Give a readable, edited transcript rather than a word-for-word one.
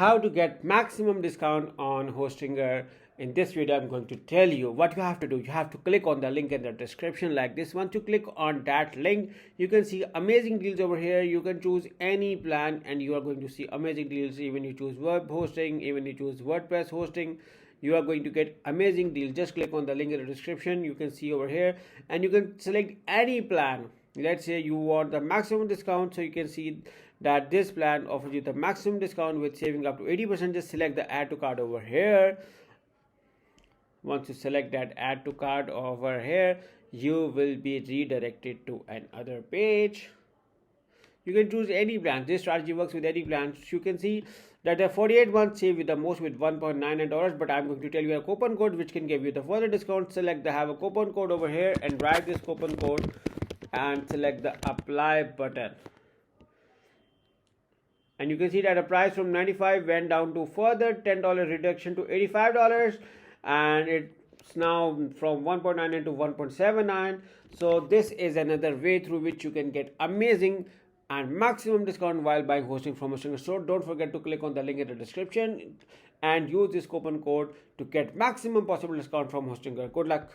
how to get maximum discount on Hostinger. In this video, I'm going to tell you what you have to do. You have to click on the link in the description like this. Once you click on that link, you can see amazing deals over here. You can choose any plan and you are going to see amazing deals. Even you choose web hosting, even you choose WordPress hosting, you are going to get amazing deals. Just click on the link in the description. You can see over here and you can select any plan. Let's say you want the maximum discount, so you can see that this plan offers you the maximum discount with saving up to 80%. Just select the add to cart over here. Once you select that add to cart over here, you will be redirected to another page. You can choose any plan. This strategy works with any plan. You can see that the 48 months save you the most with $1.99, but I'm going to tell you a coupon code which can give you the further discount. Select the have a coupon code over here and write this coupon code and select the apply button. And you can see that the price from $95 went down to further $10 reduction to $85, and it's now from 1.99 to 1.79. So this is another way through which you can get amazing and maximum discount while buying hosting from a single store. Don't forget to click on the link in the description and use this coupon code to get maximum possible discount from Hostinger. Good luck.